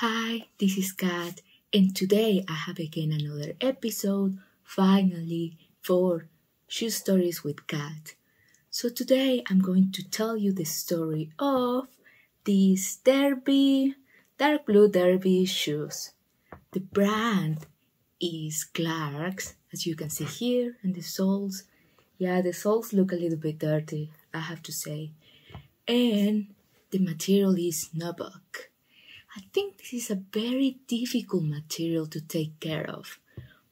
Hi, this is Kat, and today I have again another episode, finally, for Shoe Stories with Kat. So today I'm going to tell you the story of these dark blue derby shoes. The brand is Clark's, as you can see here, and the soles. Yeah, the soles look a little bit dirty, I have to say. And the material is nubuck. I think this is a very difficult material to take care of.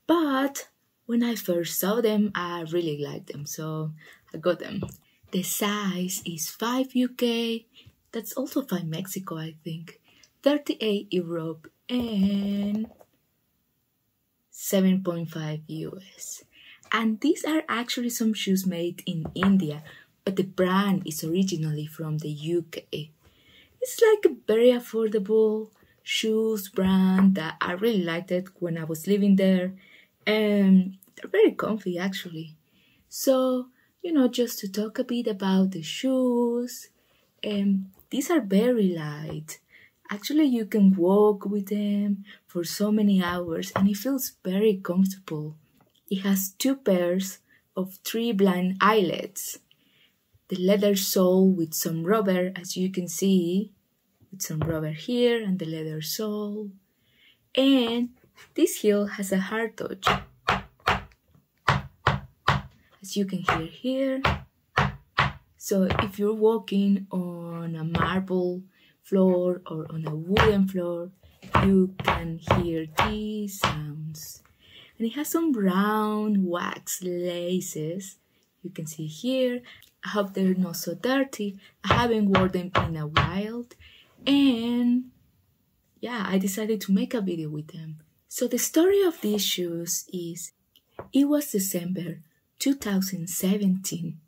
But when I first saw them, I really liked them, so I got them. The size is 5 UK, that's also 5 Mexico, I think, 38 Europe, and 7.5 US. And these are actually some shoes made in India, but the brand is originally from the UK. It's like a very affordable shoes brand that I really liked it when I was living there, and they're very comfy actually. So, just to talk a bit about the shoes, these are very light. Actually, you can walk with them for so many hours and it feels very comfortable. It has 2 pairs of 3 blind eyelets. The leather sole with some rubber, as you can see, with some rubber here and the leather sole. And this heel has a hard touch, as you can hear here. So if you're walking on a marble floor or on a wooden floor, you can hear these sounds. And it has some brown wax laces, you can see here. I hope they're not so dirty. I haven't worn them in a while, and yeah, I decided to make a video with them. So the story of these shoes is, it was December 2017,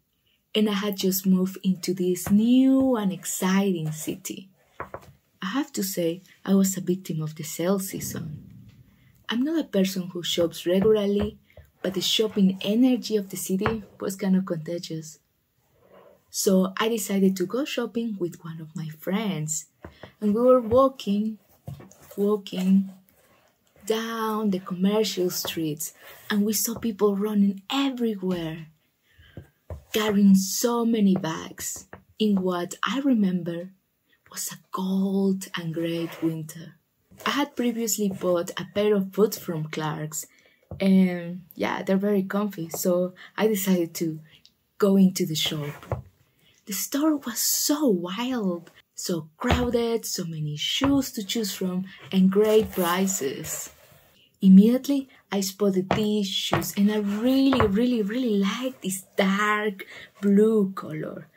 and I had just moved into this new and exciting city. I have to say, I was a victim of the sale season. I'm not a person who shops regularly, but the shopping energy of the city was kind of contagious. So I decided to go shopping with one of my friends, and we were walking down the commercial streets, and we saw people running everywhere, carrying so many bags in what I remember was a cold and great winter. I had previously bought a pair of boots from Clark's, and yeah, they're very comfy, so I decided to go into the shop. The store was so wild, so crowded, so many shoes to choose from, and great prices. Immediately, I spotted these shoes, and I really like this dark blue color.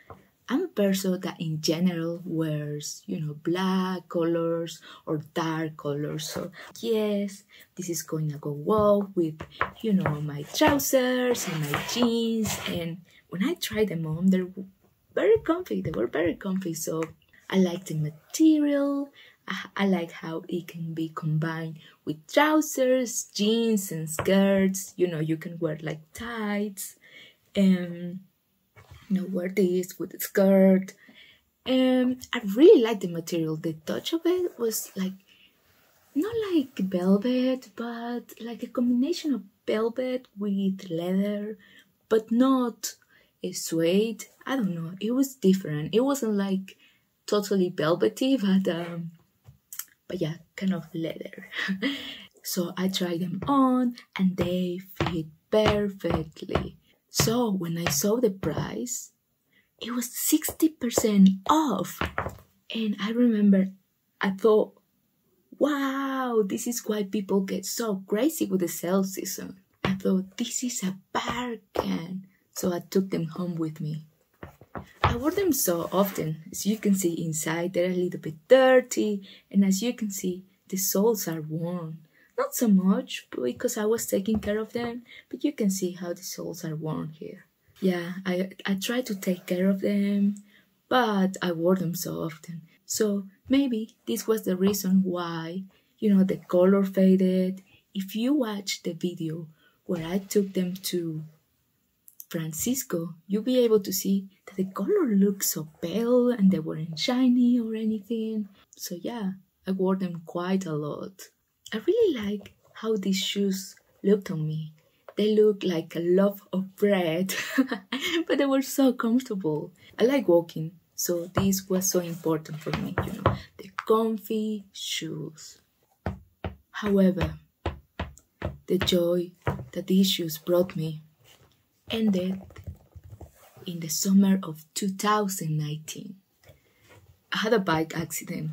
I'm a person that in general wears, black colors or dark colors. So yes, this is going to go well with, my trousers and my jeans. And when I tried them on, they're very comfy. They were very comfy. So I like the material. I like how it can be combined with trousers, jeans, and skirts. You can wear like tights and wear this with a skirt. And I really like the material. The touch of it was like, not like velvet, but like a combination of velvet with leather, but not a suede. I don't know. It was different. It wasn't like totally velvety, but yeah, kind of leather. So I tried them on and they fit perfectly. So when I saw the price, it was 60% off. And I remember I thought, wow, this is why people get so crazy with the sale season. I thought, this is a bargain. So I took them home with me. I wore them so often. As you can see inside, they're a little bit dirty. And as you can see, the soles are worn. Not so much because I was taking care of them, but you can see how the soles are worn here. Yeah, I try to take care of them, but I wore them so often. So maybe this was the reason why, the color faded. If you watch the video where I took them to Francisco, you'll be able to see that the color looks so pale and they weren't shiny or anything. So yeah, I wore them quite a lot. I really like how these shoes looked on me. They looked like a loaf of bread, but they were so comfortable. I like walking, so this was so important for me, the comfy shoes. However, the joy that these shoes brought me ended in the summer of 2019. I had a bike accident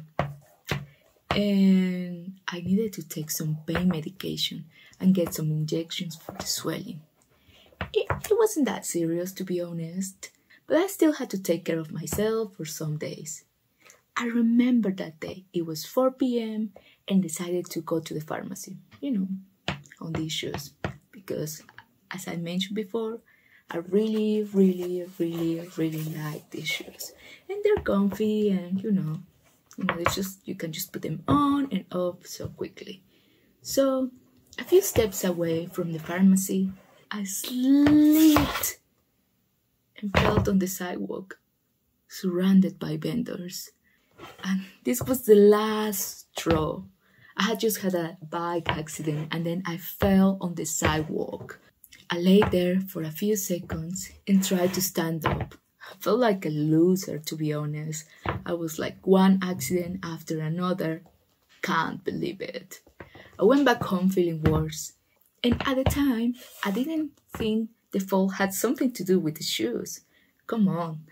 and I needed to take some pain medication and get some injections for the swelling. It wasn't that serious, to be honest, but I still had to take care of myself for some days. I remember that day. It was 4 p.m. and decided to go to the pharmacy, on these shoes, because as I mentioned before, I really, really, really, really like these shoes. And they're comfy and, you can just put them on and off so quickly. So, a few steps away from the pharmacy, I slipped and fell on the sidewalk, surrounded by vendors. And this was the last straw. I had just had a bike accident and then I fell on the sidewalk. I lay there for a few seconds and tried to stand up. I felt like a loser, to be honest. I was like one accident after another. Can't believe it. I went back home feeling worse. And at the time, I didn't think the fall had something to do with the shoes. Come on.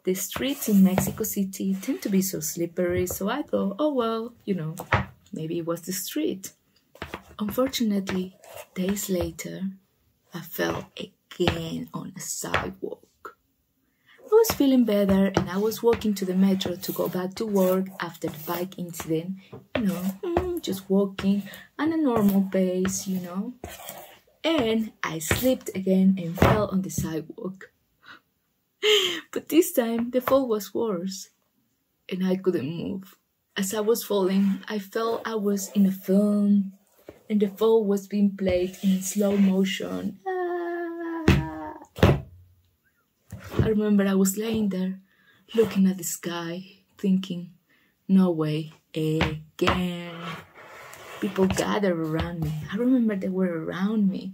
The streets in Mexico City tend to be so slippery, so I thought, oh well, maybe it was the street. Unfortunately, days later, I fell again on a sidewalk. I was feeling better and I was walking to the metro to go back to work after the bike incident, just walking at a normal pace, And I slipped again and fell on the sidewalk. But this time the fall was worse and I couldn't move. As I was falling, I felt I was in a film and the fall was being played in slow motion. I remember I was laying there, looking at the sky, thinking, no way, again. People gathered around me. I remember they were around me.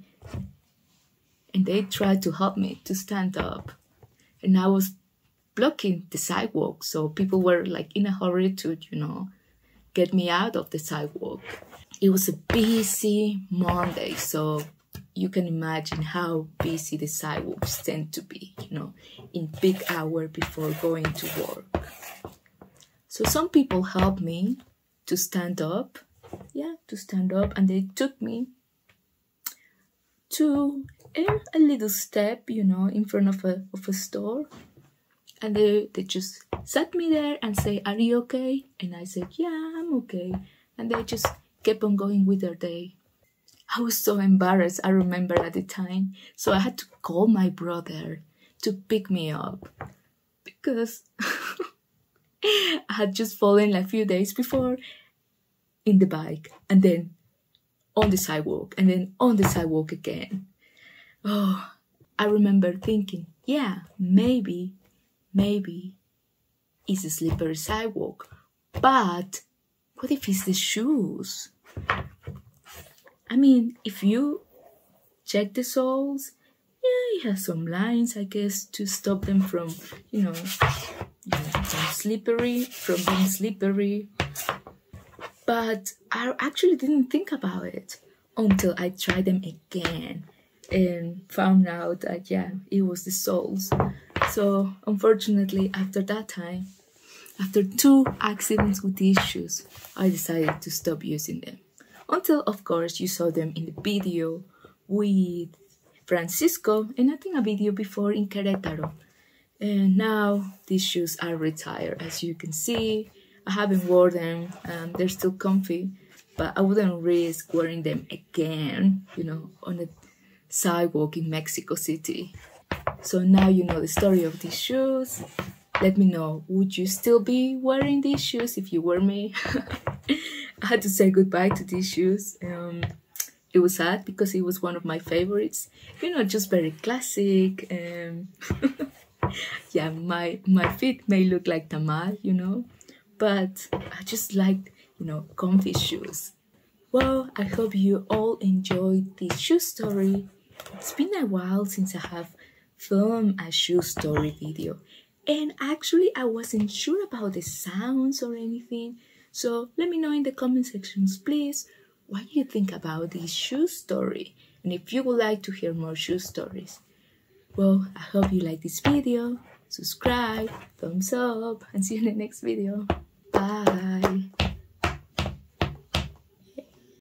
And they tried to help me to stand up. And I was blocking the sidewalk, so people were like in a hurry to, get me out of the sidewalk. It was a busy Monday, so you can imagine how busy the sidewalks tend to be, in peak hour before going to work. So some people helped me to stand up, and they took me to a little step, in front of a store. And they just sat me there and say, are you okay? And I said, yeah, I'm okay. And they just kept on going with their day. I was so embarrassed, I remember at the time. So I had to call my brother to pick me up because I had just fallen a few days before in the bike and then on the sidewalk and then on the sidewalk again. Oh, I remember thinking, yeah, maybe it's a slippery sidewalk, but what if it's the shoes? I mean, if you check the soles, yeah, it has some lines, I guess, to stop them from, from being slippery. But I actually didn't think about it until I tried them again and found out that, yeah, it was the soles. So, unfortunately, after that time, after 2 accidents with these shoes, I decided to stop using them. Until, of course, you saw them in the video with Francisco, and I think a video before in Querétaro. And now these shoes are retired. As you can see, I haven't worn them. They're still comfy, but I wouldn't risk wearing them again, on a sidewalk in Mexico City. So now you know the story of these shoes. Let me know, would you still be wearing these shoes if you were me? I had to say goodbye to these shoes. It was sad because it was one of my favorites. Just very classic. Yeah, my feet may look like tamal, but I just liked comfy shoes. Well, I hope you all enjoyed this shoe story. It's been a while since I have filmed a shoe story video, and actually I wasn't sure about the sounds or anything. So let me know in the comment sections, please, what you think about this shoe story, and if you would like to hear more shoe stories. Well, I hope you like this video. Subscribe, thumbs up, and see you in the next video. Bye.